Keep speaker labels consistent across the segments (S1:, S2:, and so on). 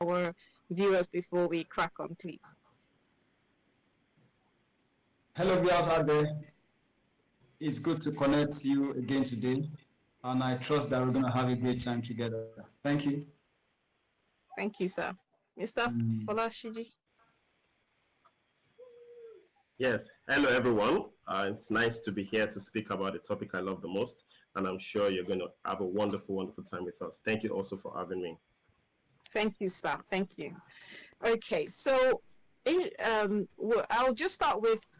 S1: our viewers before we crack on, please?
S2: Hello, viewers out there. It's good to connect you again today, and I trust that we're going to have a great time together. Thank you.
S1: Thank you, sir. Mr. Folashiji.
S3: Yes, hello everyone. It's nice to be here to speak about the topic I love the most, and I'm sure you're going to have a wonderful, wonderful time with us. Thank you also for having me.
S1: Thank you, sir. Thank you. Okay, so I'll just start with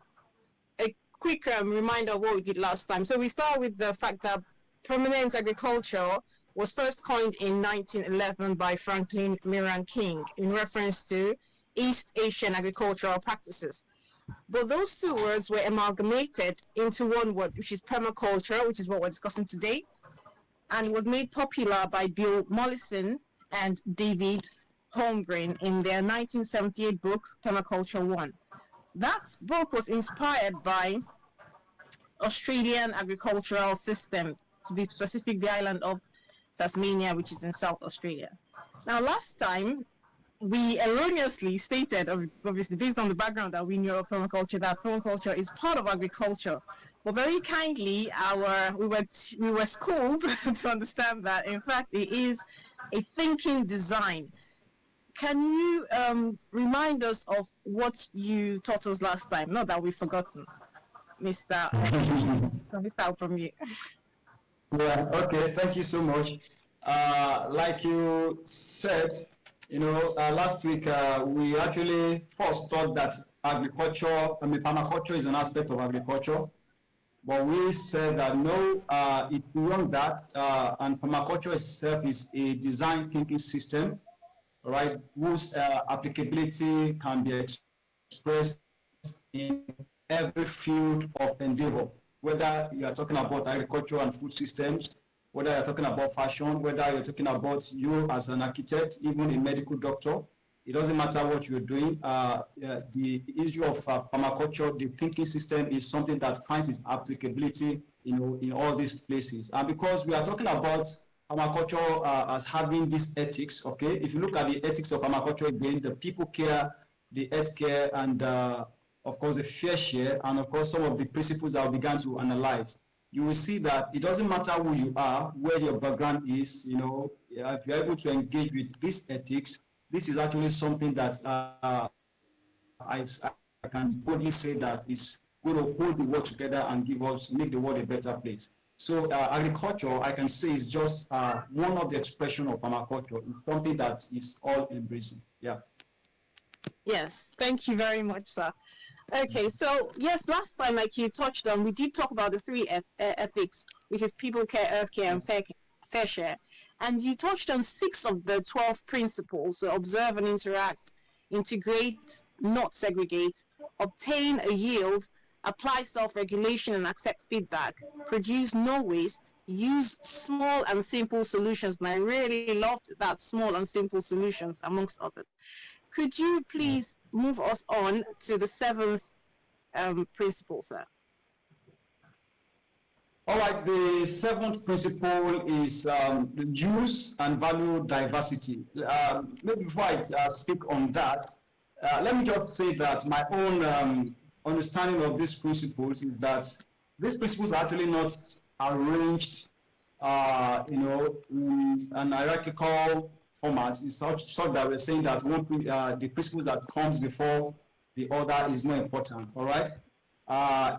S1: a quick reminder of what we did last time. So we start with the fact that permanent agriculture was first coined in 1911 by Franklin Miran King in reference to East Asian agricultural practices. But those two words were amalgamated into one word, which is permaculture, which is what we're discussing today, and was made popular by Bill Mollison and David Holmgren in their 1978 book, Permaculture 1. That book was inspired by Australian agricultural system, to be specific, the island of Tasmania, which is in South Australia. Now, last time, we erroneously stated, obviously based on the background that we knew of permaculture, that permaculture is part of agriculture. But very kindly, we were schooled to understand that, in fact, it is a thinking design. Can you remind us of what you taught us last time? Not that we've forgotten, Mr. from you.
S2: Yeah, okay, thank you so much. Like you said, last week we actually first thought that permaculture is an aspect of agriculture, but we said that no, it's beyond that, and permaculture itself is a design thinking system, right, whose applicability can be expressed in every field of endeavor, whether you are talking about agriculture and food systems, whether you're talking about fashion, whether you're talking about you as an architect, even a medical doctor. It doesn't matter what you're doing. The issue of permaculture, the thinking system, is something that finds its applicability, in all these places. And because we are talking about permaculture as having this ethics, okay? If you look at the ethics of permaculture again, the people care, the earth care, and of course the fair share, and of course some of the principles that we began to analyze, you will see that it doesn't matter who you are, where your background is, if you're able to engage with this ethics, this is actually something that I can boldly say that is going to hold the world together and make the world a better place. So agriculture, I can say, is just one of the expression of permaculture. It's something that is all embracing. Yeah.
S1: Yes, thank you very much, sir. Okay, so yes, last time, like you touched on, we did talk about the three ethics, which is people care, earth care, and fair share. And you touched on 6 of the 12 principles: so observe and interact, integrate, not segregate, obtain a yield, apply self-regulation and accept feedback, produce no waste, use small and simple solutions. And I really loved that, small and simple solutions, amongst others. Could you please move us on to the 7th principle, sir?
S2: All right, the 7th principle is the use and value diversity. Maybe before I speak on that, let me just say that my own understanding of these principles is that these principles are actually not arranged, in an hierarchical format. It's such that we're saying that the principles that comes before the other is more important. All right.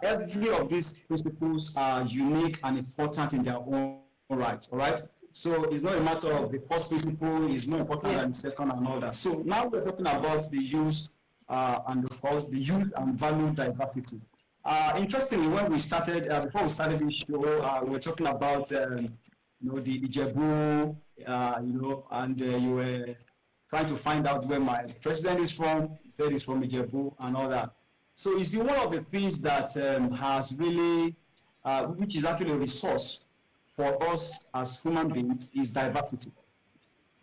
S2: Every of these principles are unique and important in their own right. All right. So it's not a matter of the first principle is more important than the second and all that. So now we're talking about the use and of course the use and value diversity. Interestingly, when we started, before we started this show, we were talking about the Ijebu, and you were trying to find out where my president is from. He said he's from Ijebu and all that. So you see, one of the things that has really, which is actually a resource for us as human beings, is diversity.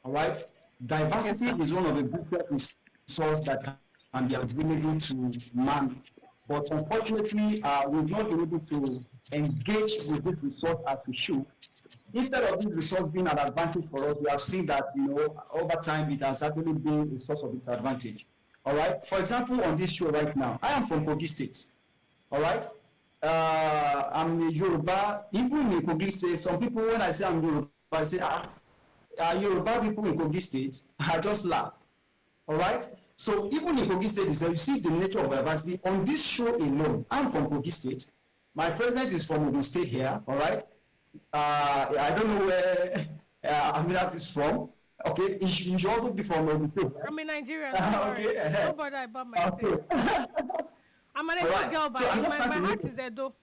S2: All right? Diversity is one of the biggest resources that can be available to man. But unfortunately, we've not been able to engage with this resource as we should instead of this resource being an advantage for us, we have seen that, over time it has actually been a source of disadvantage. All right. For example, on this show right now, I am from Kogi State. All right. I'm a Yoruba. Even in Kogi State, some people, when I say I'm Yoruba, I say, Yoruba people in Kogi State, I just laugh. All right. So even in Kogi State, you see the nature of diversity. On this show alone, I'm from Kogi State. My president is from Ogun State here. All right. I don't know where Aminat is from. Okay, you should also be from Ogun State.
S4: I'm in Nigeria.
S2: Okay.
S4: Don't bother about my state. I'm an Edo girl, but my heart is Edo.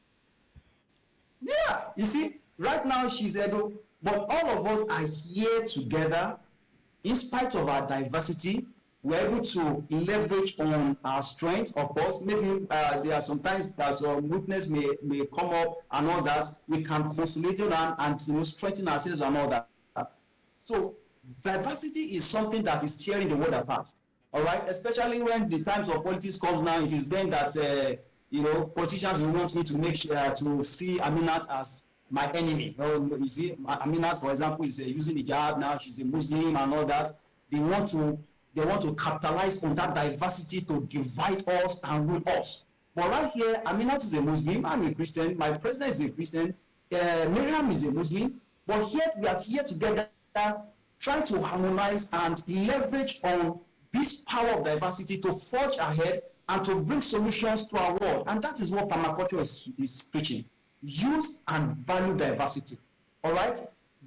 S2: Yeah, you see, right now she's Edo, but all of us are here together. In spite of our diversity, we're able to leverage on our strength. Of course, maybe there are sometimes that some weakness may come up and all that. We can consolidate and strengthen ourselves and all that. So diversity is something that is tearing the world apart. All right, especially when the times of politics comes now, it is then that politicians will want me to make to see Aminat as my enemy. You see, Aminat, for example, is using hijab now. She's a Muslim and all that. They want to capitalize on that diversity to divide us and rule us. But right here, Aminat is a Muslim. I'm a Christian. My president is a Christian. Miriam is a Muslim. But yet we are here together, trying to harmonize and leverage on this power of diversity to forge ahead and to bring solutions to our world. And that is what permaculture is preaching. Use and value diversity. All right?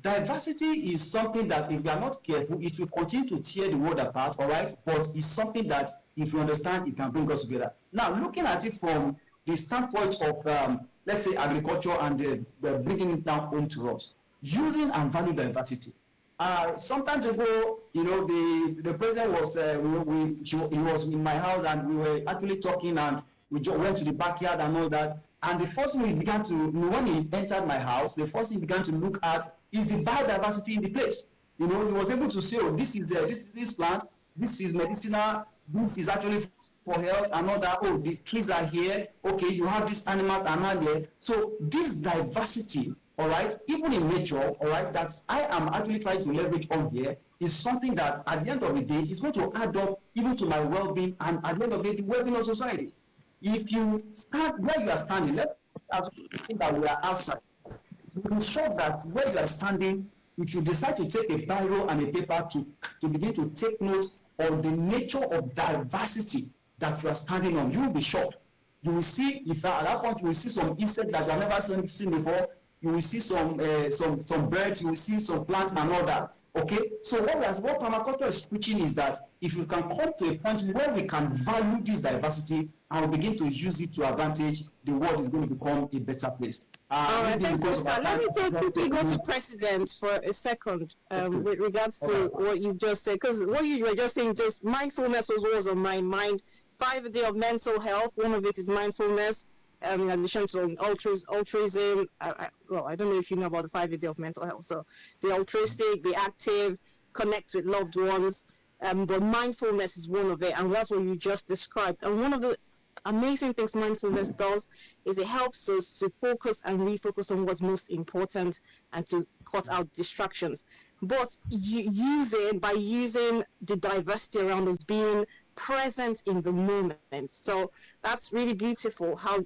S2: Diversity is something that if we are not careful, it will continue to tear the world apart, all right? But it's something that if you understand, it can bring us together. Now, looking at it from the standpoint of, let's say, agriculture and bringing it down home to us, using and value diversity. Sometimes ago, the president was, he was in my house and we were actually talking and we went to the backyard and all that. And the first thing we began to, when he entered my house, the first thing he began to look at is the biodiversity in the place. He was able to say, oh, this plant, this is medicinal, this is actually for health and all that. Oh, the trees are here. Okay, you have these animals are not there. So this diversity, all right, even in nature, all right, that I am actually trying to leverage on here is something that at the end of the day is going to add up even to my well-being and at the end of the day, the well-being of society. If you stand where you are standing, let's assume that we are outside. You will show that where you are standing, if you decide to take a biro and a paper to begin to take note of the nature of diversity that you are standing on, you will be shocked. You will see, if at that point you will see some insects that you have never seen before, you will see some birds, you will see some plants and all that. Okay, so what permaculture is preaching is that if we can come to a point where we can value this diversity and we begin to use it to advantage, the world is going to become a better place.
S1: All right, thank you, sir. Let me quickly go to President for a second with regards to what you just said, because what you were just saying, just mindfulness was on my mind. 5 day of mental health, one of it is mindfulness. In addition to altruism, I don't know if you know about the 5 day of mental health. So be altruistic, be active, connect with loved ones. But mindfulness is one of it, and that's what you just described. And one of the amazing things mindfulness does is it helps us to focus and refocus on what's most important and to cut out distractions. But by using the diversity around us, being present in the moment. So that's really beautiful how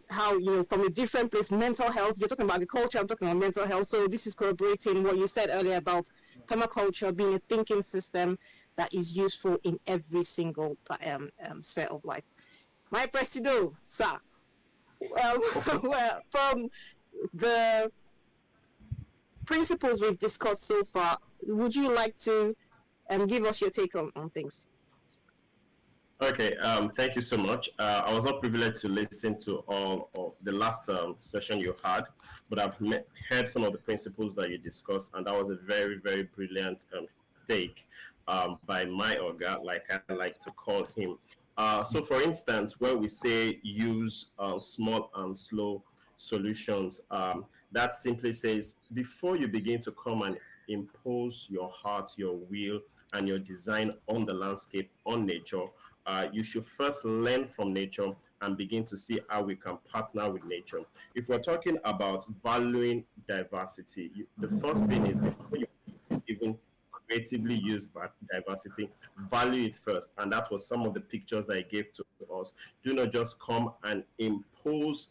S1: from a different place, mental health, you're talking about agriculture, I'm talking about mental health. So this is corroborating what you said earlier about permaculture being a thinking system that is useful in every single sphere of life. My Presido, sir, well, from the principles we've discussed so far, would you like to give us your take on things?
S3: Okay, thank you so much. I was not privileged to listen to all of the last session you had, but I've heard some of the principles that you discussed, and that was a very, very brilliant take by my Oga, like I like to call him. So for instance, when we say use small and slow solutions, that simply says, before you begin to come and impose your heart, your will, and your design on the landscape, on nature, you should first learn from nature and begin to see how we can partner with nature. If we're talking about valuing diversity, the first thing is before you even creatively use diversity, value it first. And that was some of the pictures that I gave to us. Do not just come and impose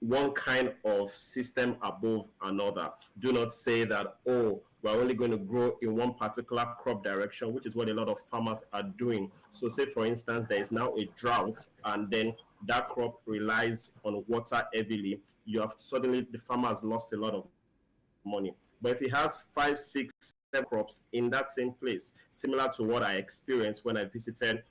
S3: one kind of system above another. Do not say that, oh, we're only going to grow in one particular crop direction, which is what a lot of farmers are doing. So say, for instance, there is now a drought, and then that crop relies on water heavily. You have suddenly, the farmer has lost a lot of money. But if he has 5, 6, 7 crops in that same place, similar to what I experienced when I visited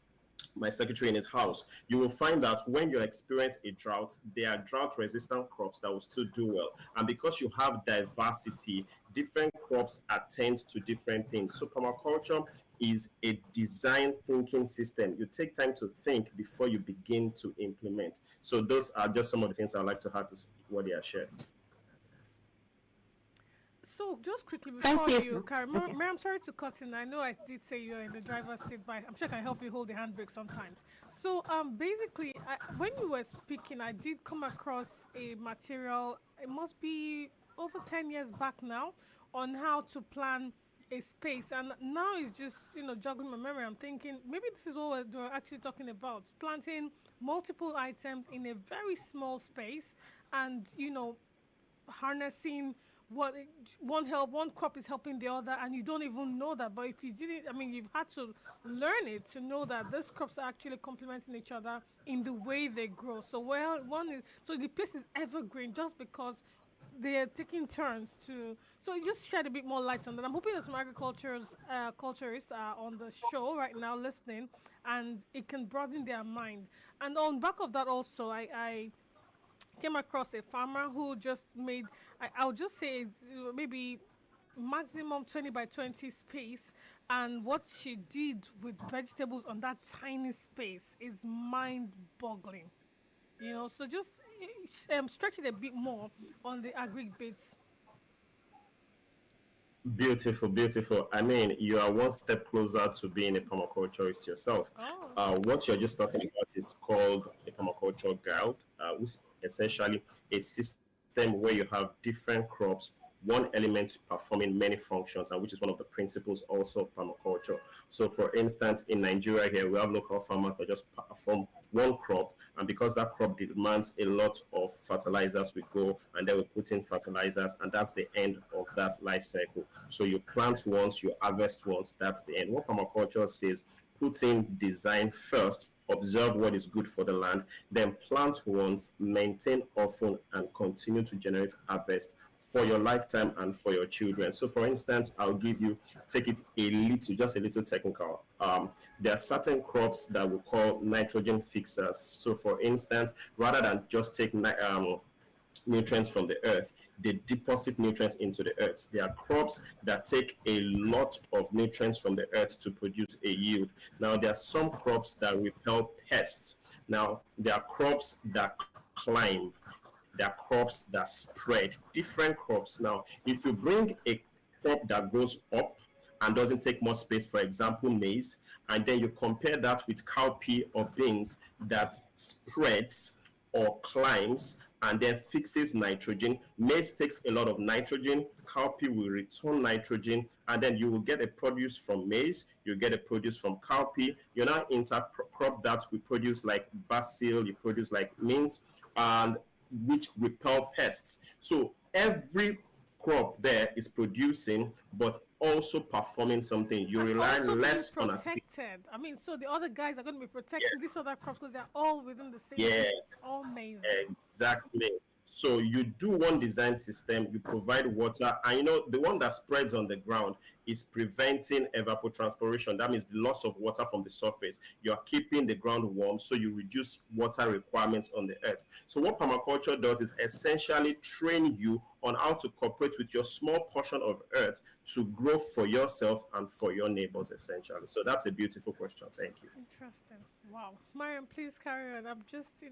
S3: my secretary in his house, you will find that when you experience a drought, there are drought-resistant crops that will still do well. And because you have diversity, different crops attend to different things. So permaculture is a design thinking system. You take time to think before you begin to implement. So those are just some of the things I'd like to add to what they are shared.
S4: So just quickly before you carry,
S1: Okay.
S4: I'm sorry to cut in. I know I did say you're in the driver's seat, but I'm sure I can help you hold the handbrake sometimes. So basically, when you were speaking, I did come across a material. It must be over 10 years back now, on how to plan a space, and now it's just juggling my memory. I'm thinking maybe this is what we're actually talking about: planting multiple items in a very small space, and harnessing what one crop is helping the other, and you don't even know that. But if you didn't, I mean, you've had to learn it to know that these crops are actually complementing each other in the way they grow. So the place is evergreen just because they're taking turns to. So you just shed a bit more light on that. I'm hoping that some culturists are on the show right now listening, and it can broaden their mind. And on back of that also, I came across a farmer who just made, I'll just say it's maybe maximum 20 by 20 space, and what she did with vegetables on that tiny space is mind-boggling. So just stretch it a bit more on the agri bits.
S3: Beautiful, beautiful. I mean, you are one step closer to being a permaculturist yourself. What you're just talking about is called a permaculture guide, which is essentially a system where you have different crops, one element performing many functions, and which is one of the principles also of permaculture. So for instance, in Nigeria here, we have local farmers that just perform one crop, and because that crop demands a lot of fertilizers, we go and then we put in fertilizers, and that's the end of that life cycle. So you plant once, you harvest once, that's the end. What permaculture says, put in design first, observe what is good for the land, then plant once, maintain often, and continue to generate harvest for your lifetime and for your children. So for instance, take it just a little technical. There are certain crops that we call nitrogen fixers. So for instance, rather than just take nutrients from the earth, they deposit nutrients into the earth. There are crops that take a lot of nutrients from the earth to produce a yield. Now, there are some crops that repel pests. Now, there are crops that climb. There are crops that spread, different crops. Now, if you bring a crop that grows up and doesn't take much space, for example, maize, and then you compare that with cowpea or beans that spreads or climbs and then fixes nitrogen. Maize takes a lot of nitrogen, cowpea will return nitrogen, and then you will get a produce from maize, you get a produce from cowpea. You now intercrop that we produce like basil, you produce like mint, and which repel pests. So every crop there is producing, but also performing something. You rely less on
S4: protected. I mean, so the other guys are going to be protecting these other crops because they're all within the same.
S3: Yes,
S4: it's all amazing.
S3: Exactly. So you do one design system, you provide water, and the one that spreads on the ground is preventing evapotranspiration. That means the loss of water from the surface. You are keeping the ground warm, so you reduce water requirements on the earth. So what permaculture does is essentially train you on how to cooperate with your small portion of earth to grow for yourself and for your neighbors, essentially. So that's a beautiful question. Thank you.
S4: Interesting. Wow. Mariam, please carry on. I'm just,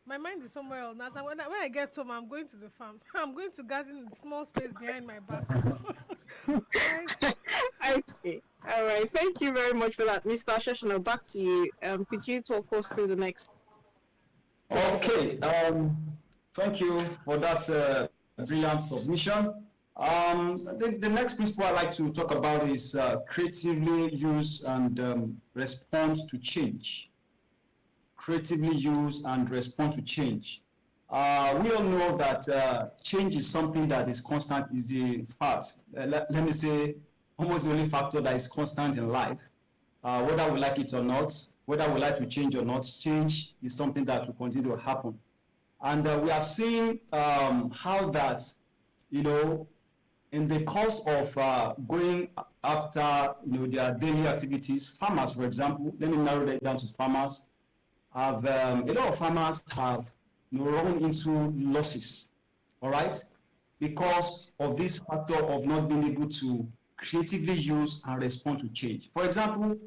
S4: my mind is somewhere else. Now, so when I get home, I'm going to the farm. I'm going to garden in the small space behind my back. Right?
S1: Okay. All right. Thank you very much for that, Mr. Sheshino. Back to you. Could you talk us through the next?
S2: Okay, thank you for that brilliant submission. The next principle I'd like to talk about is creatively use and respond to change. Creatively use and respond to change. We all know that change is something that is constant, is the fact, let me say, almost the only factor that is constant in life. Whether we like it or not, whether we like to change or not, change is something that will continue to happen. And we have seen how that, you know, in the course of going after, you know, their daily activities, farmers, for example, let me narrow that down to farmers, have a lot of farmers have, you know, run into losses, all right, because of this factor of not being able to creatively use and respond to change. For example,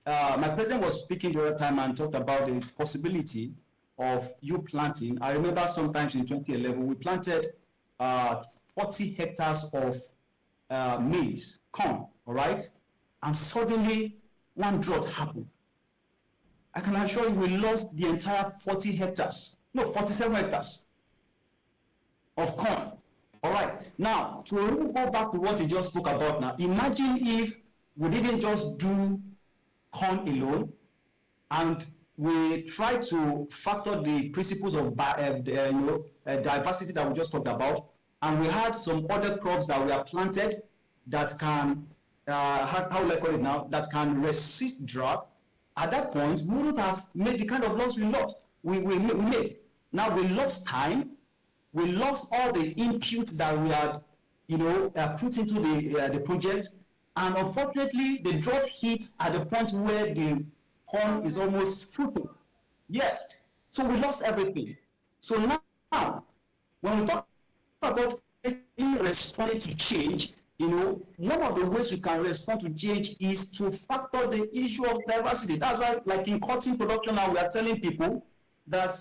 S2: my president was speaking the other time and talked about the possibility of you planting. I remember sometimes in 2011, we planted 40 hectares of maize, corn, all right? And suddenly one drought happened. I can assure you we lost the entire 40 hectares, no, 47 hectares of corn. All right, now to go back to what you just spoke about now, imagine if we didn't just do corn alone and we try to factor the principles of diversity that we just talked about, and we had some other crops that were planted that can, how will I call it now, that can resist drought. At that point, we wouldn't have made the kind of loss we lost. We made. Now we lost time. We lost all the inputs that we had, you know, put into the project, and unfortunately, the drought hit at the point where the corn is almost fruitful. Yes, so we lost everything. So now, when we talk about responding to change, you know, one of the ways we can respond to change is to factor the issue of diversity. That's why, like in cotton production now, we are telling people that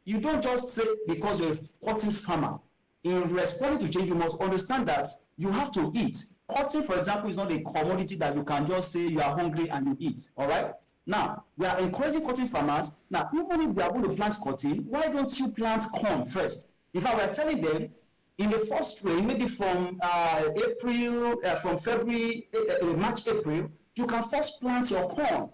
S2: you don't just say because you're a cotton farmer. In responding to change, you must understand that you have to eat. Cotton, for example, is not a commodity that you can just say you are hungry and you eat, all right? Now, we are encouraging cotton farmers. Now, even if we are going to plant cotton, why don't you plant corn first? In fact, we are telling them, in the first rain, maybe from from February, March, April, you can first plant your corn,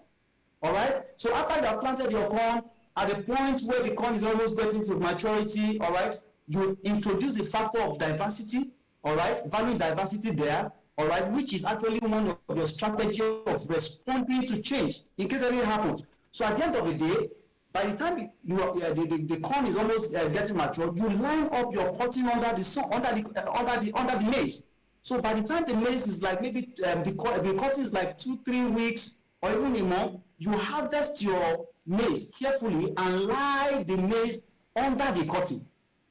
S2: all right? So after you have planted your corn, at the point where the corn is almost getting to maturity, all right, you introduce the factor of diversity, all right, value diversity there, all right, which is actually one of your strategy of responding to change in case anything happens. So at the end of the day, by the time the corn is almost getting mature, you line up your cotton under the sun, under the maize. So by the time the maize is like maybe the cotton is like 2-3 weeks or even a month, you harvest your maize carefully and lie the maize under the cotton.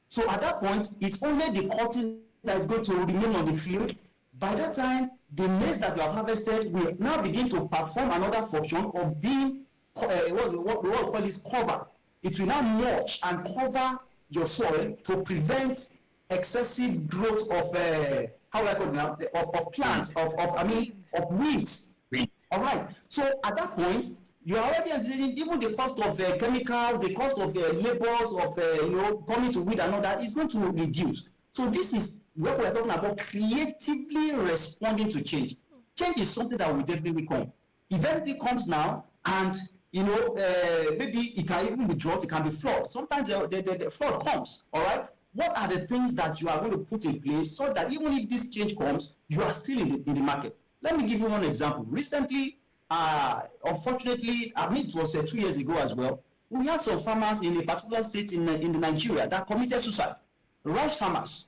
S2: So at that point, it's only the cotton that is going to remain on the field. By that time, the maize that you have harvested will now begin to perform another function of being what we call this cover. It will now mulch and cover your soil to prevent excessive growth of how do I call it now, of plants, of weeds. All right. So at that point, you are already even the cost of chemicals, the cost of labors of coming to weed and all that is going to reduce. So this is what we are talking about: creatively responding to change. Change is something that will definitely come. If everything comes now, and maybe it can even be drought, it can be flood. Sometimes the flood comes. All right. What are the things that you are going to put in place so that even if this change comes, you are still in the market? Let me give you one example. Recently, unfortunately, I mean, it was 2 years ago as well, we had some farmers in a particular state in Nigeria that committed suicide. Rice farmers.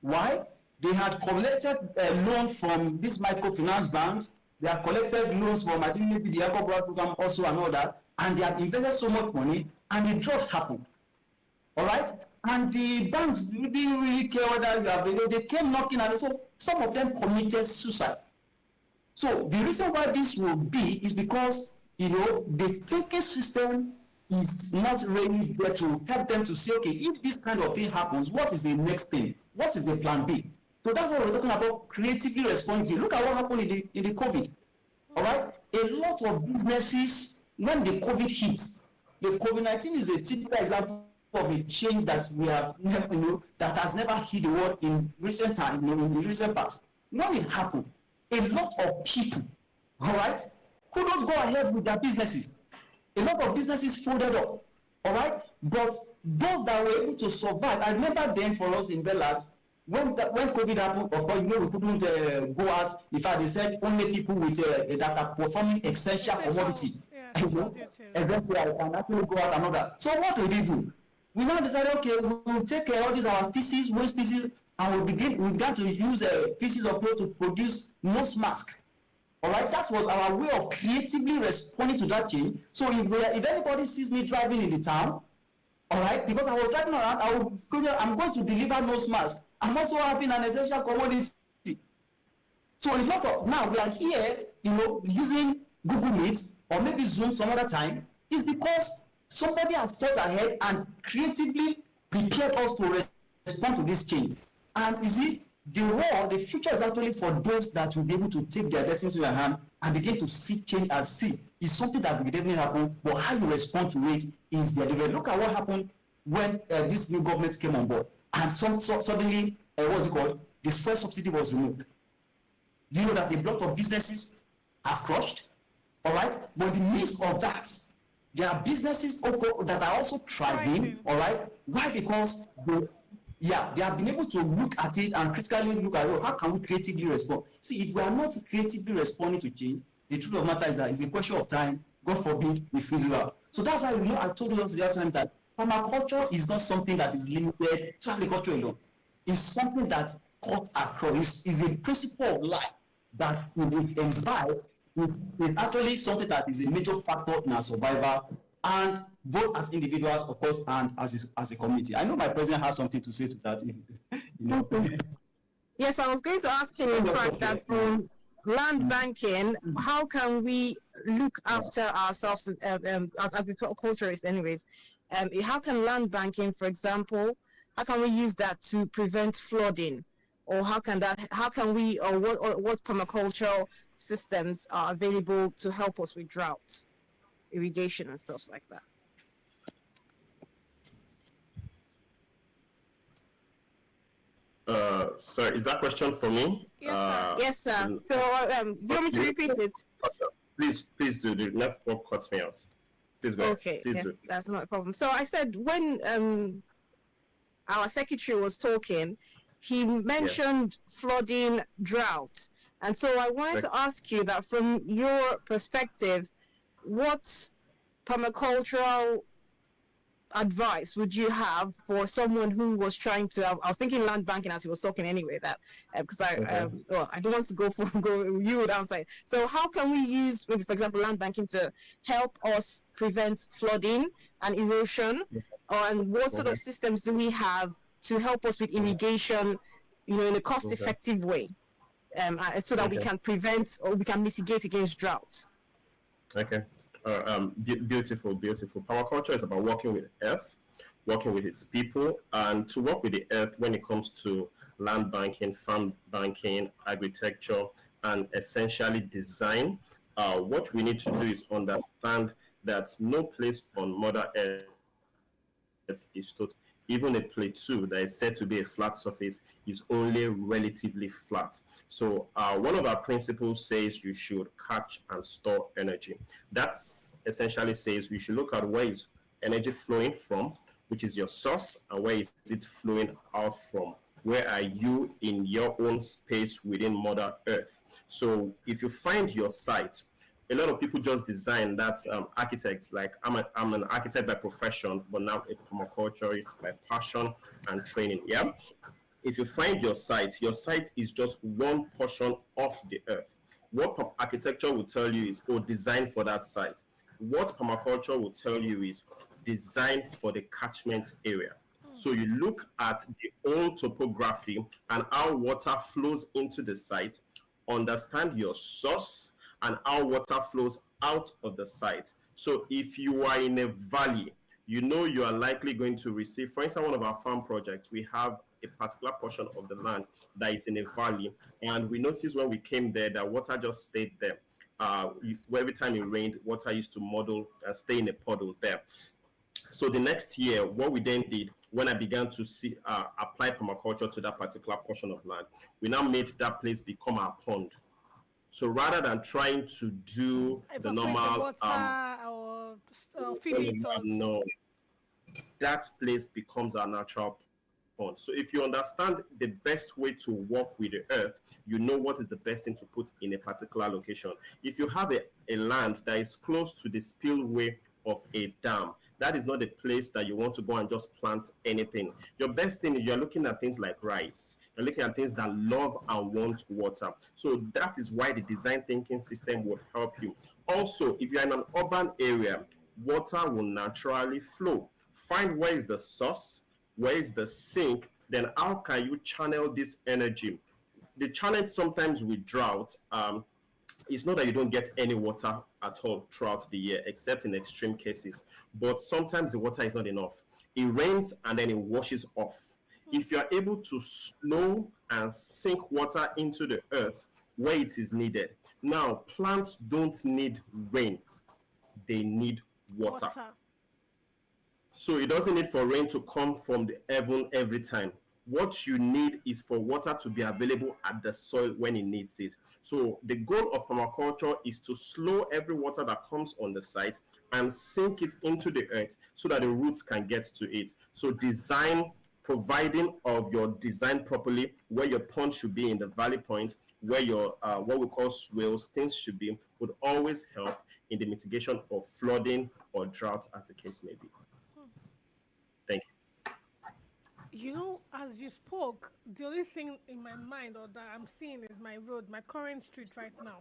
S2: Why? They had collected a loan from these microfinance banks. They had collected loans from, I think, maybe the Eco program also and all that, and they had invested so much money, and the drought happened. All right? And the banks didn't really care whether you have, they came knocking, and so some of them committed suicide. So the reason why this will be is because the thinking system is not really there to help them to say, okay, if this kind of thing happens, what is the next thing? What is the plan B? So that's what we're talking about, creatively responding. Look at what happened in the COVID. All right, a lot of businesses, when the COVID hits, the COVID-19 is a typical example of a change that we have never, that has never hit the world in recent time, in the recent past. When it happened, a lot of people, all right, could not go ahead with their businesses. A lot of businesses folded up, all right. But those that were able to survive, I remember then for us in Bellat, when COVID happened, of course, we couldn't go out. In fact, they said only people with that are performing essential commodity, essentially, can actually go out and all that. So what did we do? We now decided, okay, we'll take all these our species, waste species, and we began to use pieces of cloth to produce nose mask. All right, that was our way of creatively responding to that change. So if anybody sees me driving in the town, all right, because I was driving around, I'm going to deliver nose mask. I'm also having an essential commodity. So a lot of now we are here, using Google Meet or maybe Zoom some other time, is because somebody has thought ahead and creatively prepared us to respond to this change. And you see, the future is actually for those that will be able to take their destiny to their hand and begin to see change as see. It's something that will definitely happen, but how you respond to it is the delivery. Look at what happened when this new government came on board. And suddenly, what's it called? This first subsidy was removed. Do you know that a lot of businesses have crushed? All right? But in the midst of that, there are businesses that are also thriving. All right? Why? Because they have been able to look at it and critically look at how can we creatively respond. See, if we are not creatively responding to change, the truth of the matter is that it's a question of time. God forbid we fizzle out. So that's why I told you the other time that permaculture is not something that is limited to agriculture alone. It's something that cuts across. It's a principle of life that if we imbibe, is actually something that is a major factor in our survival, and both as individuals, of course, and as a community. I know my president has something to say to that.
S1: Yes, I was going to ask him, in fact, that from land banking, how can we look after ourselves as agriculturists anyways? How can land banking, for example, how can we use that to prevent flooding? Or what permacultural systems are available to help us with drought, irrigation and stuff like that?
S3: Sorry, is that question for me?
S4: Yes, sir.
S1: Yes, sir. So, do you want me to repeat it?
S3: Please do. The network cuts me out. Please go.
S1: Okay,
S3: please do.
S1: That's not a problem. So I said when our secretary was talking, he mentioned flooding, drought, and so I wanted to ask you that from your perspective, what permacultural advice would you have for someone who was trying to? I was thinking land banking as he was talking anyway. That because I don't want to go you downside. So how can we use, maybe for example, land banking to help us prevent flooding and erosion, and what sort of systems do we have to help us with irrigation, in a cost-effective way, so that we can prevent or we can mitigate against drought?
S3: Okay. Beautiful. Permaculture is about working with earth, working with its people, and to work with the earth when it comes to land banking, farm banking, agriculture, and essentially design. What we need to do is understand that no place on Mother Earth is total. Even a plateau that is said to be a flat surface is only relatively flat. So one of our principles says you should catch and store energy. That essentially says we should look at where is energy flowing from, which is your source, and where is it flowing out from. Where are you in your own space within Mother Earth? So if you find your site, a lot of people just design that. Architects, like I'm an architect by profession, but now a permaculturist by passion and training. Yeah. If you find your site is just one portion of the earth. What architecture will tell you is, design for that site. What permaculture will tell you is design for the catchment area. So you look at the old topography and how water flows into the site, understand your source, and how water flows out of the site. So if you are in a valley, you are likely going to receive, for instance, one of our farm projects, we have a particular portion of the land that is in a valley, and we noticed when we came there that water just stayed there. where every time it rained, water used to muddle and stay in a puddle there. So the next year, what we then did, when I began to apply permaculture to that particular portion of land, we now made that place become our pond. So rather than trying to do the normal
S4: or feed it, or
S3: no, that place becomes our natural pond. So if you understand the best way to work with the earth, you know what is the best thing to put in a particular location. If you have a land that is close to the spillway of a dam, that is not a place that you want to go and just plant anything. Your best thing is you're looking at things like rice. You're looking at things that love and want water. So that is why the design thinking system will help you. Also, if you're in an urban area, water will naturally flow. Find where is the source, where is the sink, then how can you channel this energy? The challenge sometimes with drought, it's not that you don't get any water at all throughout the year, except in extreme cases. But sometimes the water is not enough. It rains and then it washes off. If you are able to slow and sink water into the earth where it is needed. Now, plants don't need rain. They need water. So it doesn't need for rain to come from the heaven every time. What you need is for water to be available at the soil when it needs it. So the goal of permaculture is to slow every water that comes on the site and sink it into the earth so that the roots can get to it. So providing of your design properly, where your pond should be in the valley point, where your what we call swales, things should be, would always help in the mitigation of flooding or drought, as the case may be. Thank you.
S4: You know, as you spoke, the only thing in my mind or that I'm seeing is my road, my current street right now.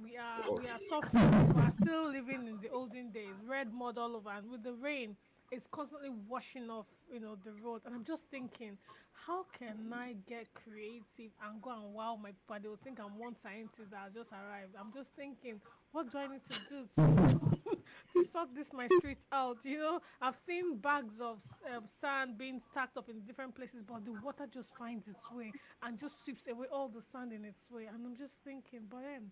S4: We are suffering. We are still living in the olden days, red mud all over, and with the rain, it's constantly washing off, the road. And I'm just thinking, how can I get creative and go and wow my people? They will think I'm one scientist that just arrived. I'm just thinking, what do I need to do to sort my streets out? I've seen bags of sand being stacked up in different places, but the water just finds its way and just sweeps away all the sand in its way. And I'm just thinking, but then,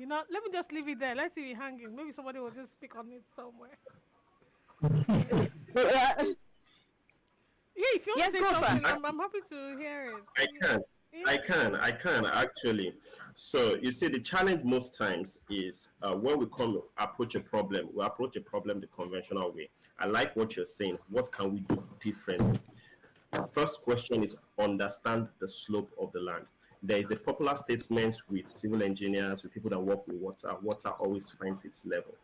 S4: let me just leave it there. Let's leave it hanging. Maybe somebody will just pick on it somewhere. Yeah, if you want to say something, I'm happy to hear it.
S3: I can actually. So you see, the challenge most times is when we approach a problem, we approach a problem the conventional way. I like what you're saying. What can we do differently? First question is understand the slope of the land. There is a popular statement with civil engineers, with people that work with water. Water always finds its level.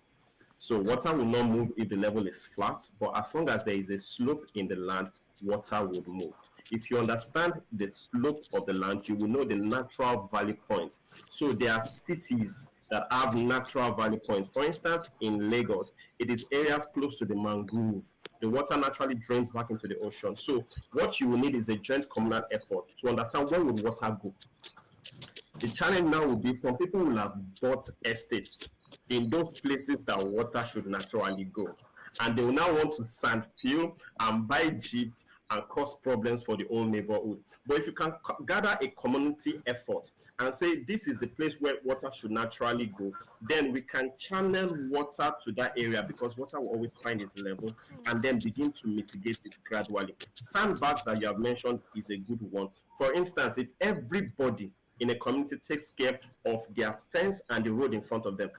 S3: So water will not move if the level is flat, but as long as there is a slope in the land, water will move. If you understand the slope of the land, you will know the natural valley points. So there are cities that have natural valley points. For instance, in Lagos, it is areas close to the mangrove. The water naturally drains back into the ocean. So what you will need is a joint communal effort to understand where will water go. The challenge now will be some people will have bought estates in those places that water should naturally go. And they will now want to sand fill and buy jeeps and cause problems for the whole neighborhood. But if you can gather a community effort and say this is the place where water should naturally go, then we can channel water to that area because water will always find its level and then begin to mitigate it gradually. Sandbags that you have mentioned is a good one. For instance, if everybody in a community takes care of their fence and the road in front of them,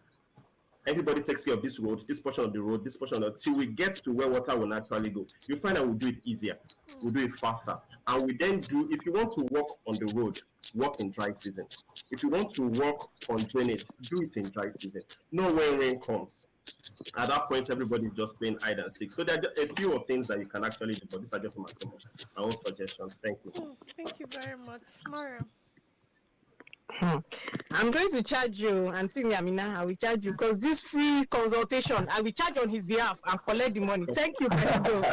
S3: everybody takes care of this road, this portion of the road, this portion of the, till we get to where water will naturally go. You find that we'll do it easier, we'll do it faster. And we then do, if you want to walk on the road, walk in dry season. If you want to walk on drainage, do it in dry season. Know when rain comes. At that point, everybody is just playing hide and seek. So there are a few of things that you can actually do, but these are just my own suggestions. Thank you.
S4: Thank you very much. Mario.
S1: I'm going to charge you, Auntie Amina. I will charge you because this free consultation, I will charge on his behalf and collect the money. Thank you, President.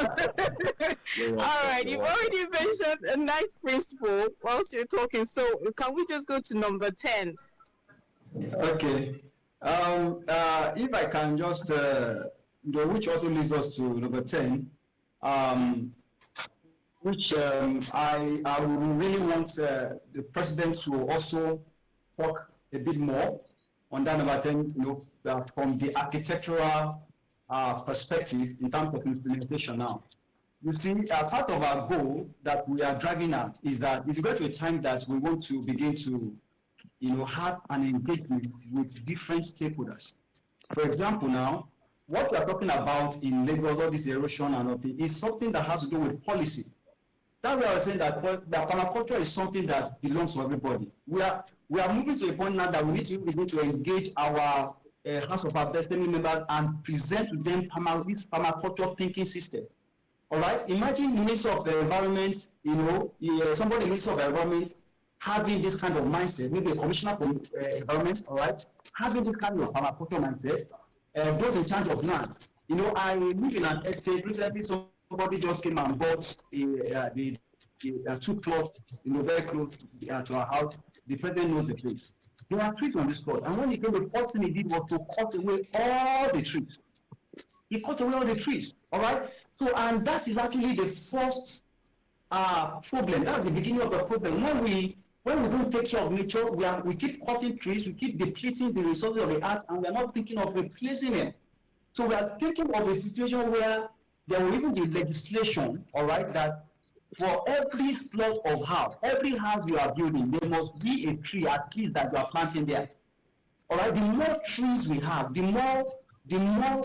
S1: All right, you've already mentioned a nice principle whilst you're talking. So can we just go to number 10?
S2: Okay. If I can just, which also leads us to number 10, which I would really want the president to also talk a bit more on that number 10, from the architectural perspective in terms of implementation now. You see, part of our goal that we are driving at is that if you go to a time that we want to begin to, have an engagement with different stakeholders. For example, now, what we are talking about in Lagos, all this erosion and all thing, is something that has to do with policy. That's why I was saying that permaculture is something that belongs to everybody. We are moving to a point now that we need to begin to engage our House of Assembly members and present to them this permaculture thinking system. All right. Imagine the Minister of the Environment, somebody in the Minister of the Environment having this kind of mindset, maybe a commissioner for environment, all right, having this kind of permaculture mindset. Those in charge of land. I live in an estate. Recently, somebody just came and bought two plots, very close to our house. The president knows the place. There are trees on this plot, and when he came, the first thing he did was to cut away all the trees. He cut away all the trees. All right. So, and that is actually the first problem. That's the beginning of the problem. When we don't take care of nature, we keep cutting trees, we keep depleting the resources of the earth, and we are not thinking of replacing them. So we are thinking of a situation where there will even be legislation, all right, that for every plot of house, every house you are building, there must be a tree at least that you are planting there. All right, the more trees we have, the more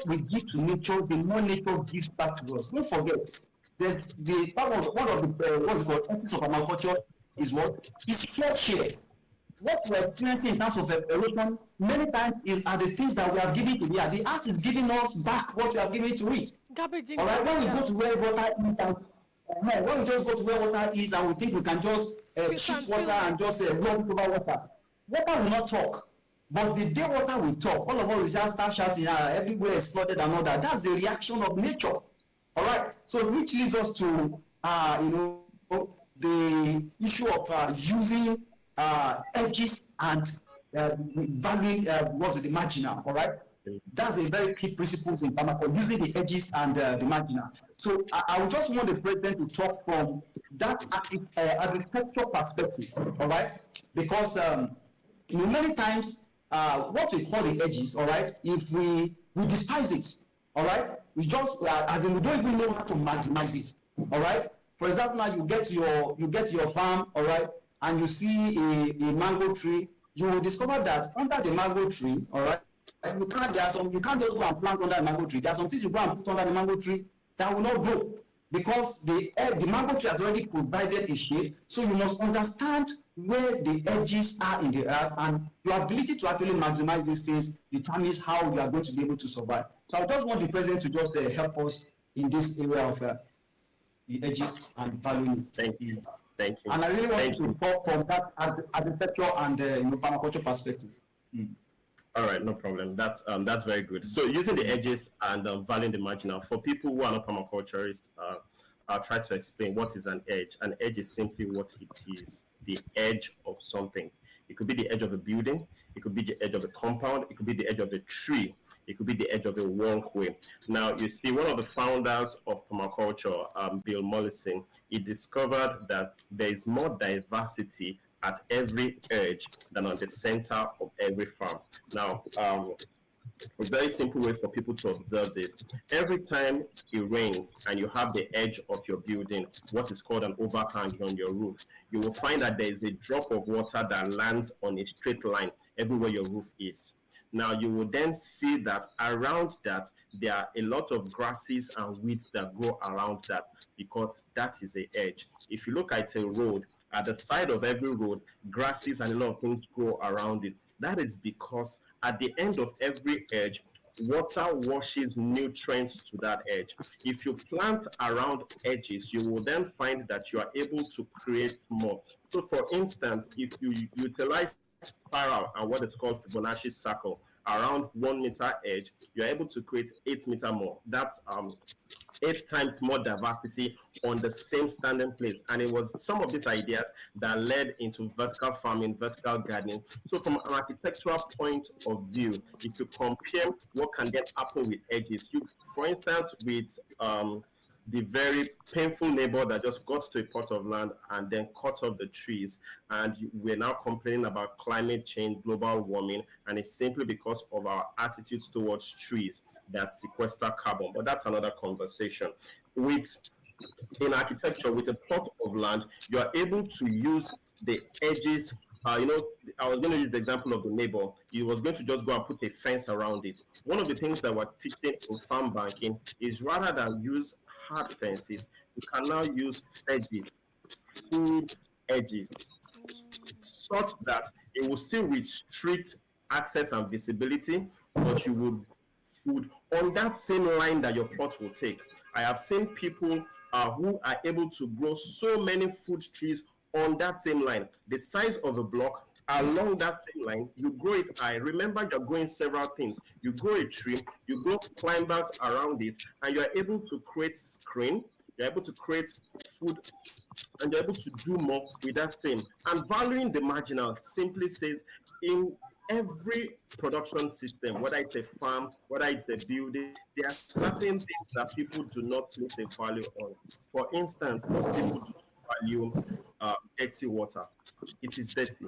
S2: we give to nature, the more nature gives back to us. Don't forget, there's one of the what's it called, essence of permaculture is what? Is fair share. What we're experiencing in terms of erosion many times are the things that we have given to the earth. The earth is giving us back what we have given to it.
S4: Garbaging.
S2: All right, when we go to where water is, when we just go to where water is and we think we can just shoot water and just run over water, water will not talk. But the day water will talk, all of us will just start shouting, everywhere is flooded and all that. That's the reaction of nature. All right, so which leads us to the issue of using edges and valuing the marginal. All right, that's a very key principle in permaculture, using the edges and the marginal. So I would just want the president to talk from that agricultural perspective. All right, because many times what we call the edges, all right, if we despise it, all right, we just as in we don't even know how to maximize it. All right. For example, now you get your farm, all right, and you see a mango tree, you will discover that under the mango tree, all right, you can't just go and plant under the mango tree. There are some things you go and put under the mango tree that will not grow because the mango tree has already provided a shade. So you must understand where the edges are in the earth, and your ability to actually maximize these things determines how you are going to be able to survive. So I just want the president to just help us in this area of the edges and valuing.
S3: Thank you. Thank you.
S2: And I really want to talk from that architecture and permaculture perspective.
S3: All right, no problem. That's very good. So using the edges and valuing the marginal, for people who are not permaculturists, I'll try to explain what is an edge. An edge is simply what it is, the edge of something. It could be the edge of a building, it could be the edge of a compound, it could be the edge of a tree, it could be the edge of a walkway. Now, you see, one of the founders of permaculture, Bill Mollison, he discovered that there is more diversity at every edge than on the center of every farm. Now, a very simple way for people to observe this: every time it rains and you have the edge of your building, what is called an overhang on your roof, you will find that there is a drop of water that lands on a straight line everywhere your roof is. Now, you will then see that around that, there are a lot of grasses and weeds that grow around that, because that is an edge. If you look at a road, at the side of every road, grasses and a lot of things grow around it. That is because at the end of every edge, water washes nutrients to that edge. If you plant around edges, you will then find that you are able to create more. So for instance, if you utilize spiral and what is called Fibonacci circle around 1 meter edge, you're able to create 8 meter more. That's 8 times more diversity on the same standing place. And it was some of these ideas that led into vertical farming, vertical gardening. So from an architectural point of view, if you compare what can get happen with edges, for instance, with the very painful neighbor that just got to a plot of land and then cut off the trees. And we're now complaining about climate change, global warming, and it's simply because of our attitudes towards trees that sequester carbon. But that's another conversation. In architecture, with a plot of land, you are able to use the edges. I was going to use the example of the neighbor. He was going to just go and put a fence around it. One of the things that we're teaching in farm banking is rather than use hard fences, we can now use edges, full edges, such that it will still restrict access and visibility, but you will food on that same line that your plot will take. I have seen people who are able to grow so many fruit trees on that same line, the size of a block along that same line. You grow it high. Remember, you're growing several things. You grow a tree, you grow climbers around it, and you're able to create screen, you're able to create food, and you're able to do more with that same. And valuing the marginal simply says in every production system, whether it's a farm, whether it's a building, there are certain things that people do not place a value on. For instance, most people do not value dirty water. It is dirty.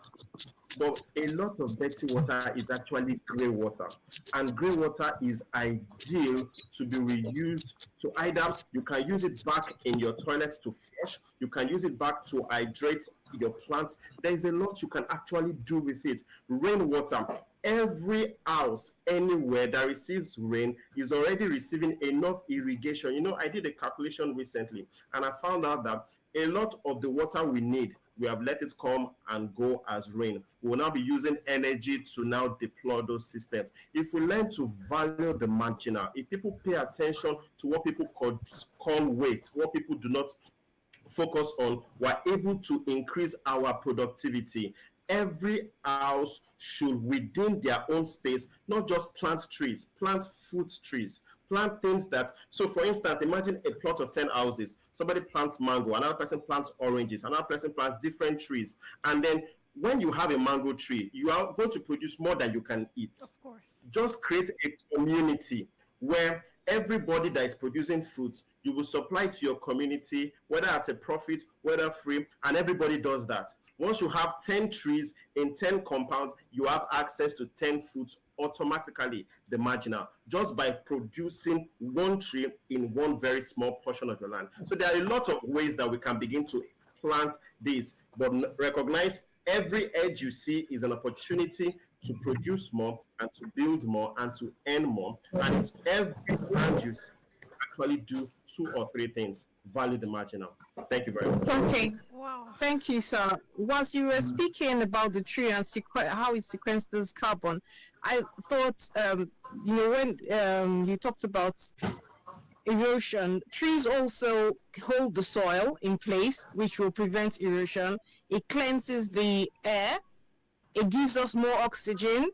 S3: But a lot of dirty water is actually grey water. And grey water is ideal to be reused to either, you can use it back in your toilets to flush, you can use it back to hydrate your plants. There is a lot you can actually do with it. Rainwater. Every house anywhere that receives rain is already receiving enough irrigation. You know, I did a calculation recently and I found out that a lot of the water we need, we have let it come and go as rain. We will now be using energy to now deploy those systems. If we learn to value the marginal, if people pay attention to what people call waste, what people do not focus on, we're able to increase our productivity. Every house should, within their own space, not just plant trees, plant fruit trees. Plant things that, so for instance, imagine a plot of 10 houses. Somebody plants mango, another person plants oranges, another person plants different trees. And then when you have a mango tree, you are going to produce more than you can eat.
S4: Of course.
S3: Just create a community where everybody that is producing fruits, you will supply to your community, whether at a profit, whether free, and everybody does that. Once you have 10 trees in 10 compounds, you have access to 10 fruits automatically, the marginal, just by producing one tree in one very small portion of your land. So there are a lot of ways that we can begin to plant this, but recognize every edge you see is an opportunity to produce more and to build more and to earn more. And it's every land you see actually do 2 or 3 things. Value the marginal. Thank you very much.
S1: Okay.
S4: Wow.
S1: Thank you, sir. Whilst you were speaking about the tree and how it sequesters carbon, I thought, when you talked about erosion, trees also hold the soil in place, which will prevent erosion. It cleanses the air. It gives us more oxygen.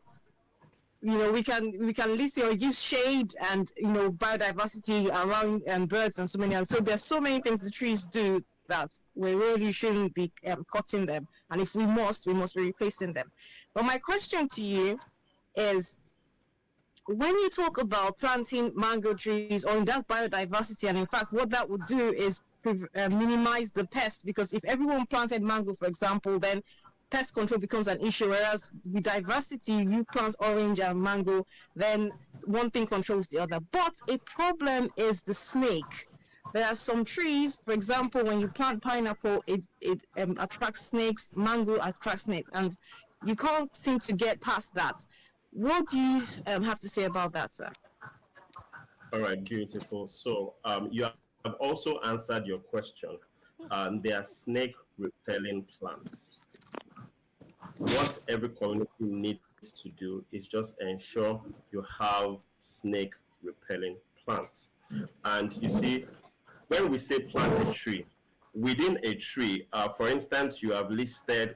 S1: We can listen, or it gives shade and, biodiversity around and birds and so many others. So there's so many things the trees do that we really shouldn't be cutting them. And if we must be replacing them. But my question to you is, when you talk about planting mango trees or in that biodiversity, and in fact, what that would do is minimize the pests, because if everyone planted mango, for example, then pest control becomes an issue, whereas with diversity, you plant orange and mango, then one thing controls the other. But a problem is the snake. There are some trees, for example, when you plant pineapple, it attracts snakes, mango attracts snakes, and you can't seem to get past that. What do you have to say about that, sir?
S3: All right, beautiful. So you have also answered your question. They are snake repelling plants. What every community needs to do is just ensure you have snake repelling plants. And you see, when we say plant a tree, within a tree, for instance, you have listed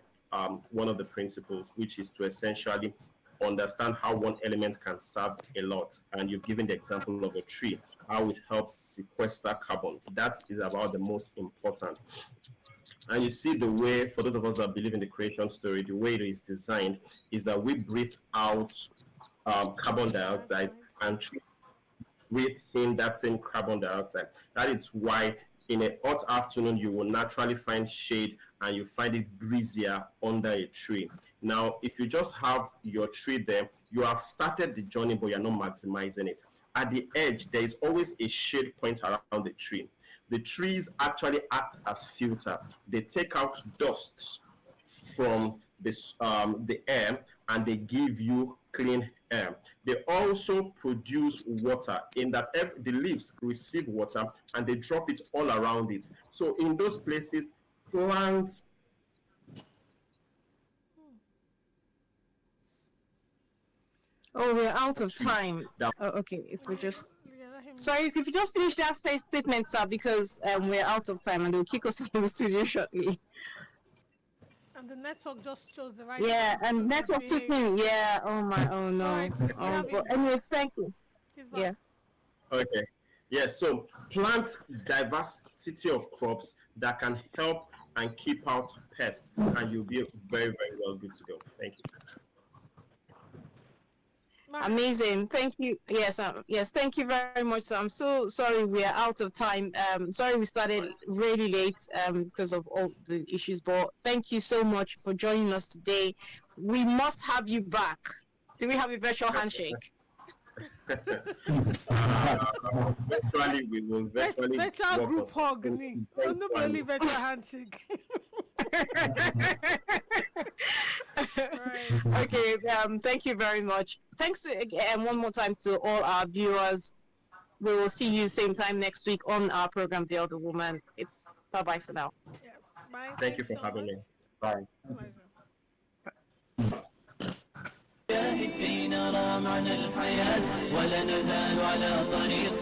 S3: one of the principles, which is to essentially understand how one element can serve a lot. And you've given the example of a tree, how it helps sequester carbon. That is about the most important. And you see the way, for those of us that believe in the creation story, the way it is designed is that we breathe out carbon dioxide and trees within that same carbon dioxide. That is why in a hot afternoon, you will naturally find shade and you find it breezier under a tree. Now, if you just have your tree there, you have started the journey, but you're not maximizing it. At the edge, there is always a shade point around the tree. The trees actually act as filter. They take out dust from the air and they give you clean air. They also produce water in that the leaves receive water and they drop it all around it. So in those places, plants.
S1: Oh, we're out of time. Oh, okay. If we just sorry, if you just finish that statement, sir, because we're out of time and they'll kick us out of the studio shortly.
S4: And the network just chose the right.
S1: Yeah, and network took me. Yeah. Oh my. Oh no.
S4: Right,
S1: But anyway, thank you. Yeah.
S3: Okay. Yes. So plant diversity of crops that can help and keep out pests, and you'll be very, very well good to go. Thank you.
S1: Amazing. Thank you. Yes, yes, thank you very much. So I'm so sorry we are out of time. Sorry we started really late because of all the issues, but thank you so much for joining us today. We must have you back. Do we have a virtual handshake?
S3: Virtually, we will virtually
S4: virtual group hug. No only virtual handshake. Right.
S1: Okay, thank you very much. Thanks again one more time to all our viewers. We will see you same time next week on our program, The Other Woman. It's bye-bye for now.
S4: Yeah. Bye.
S3: Thank you for having me. Bye.
S4: Pleasure.
S5: نرى معنى الحياة ولا نزال على طريق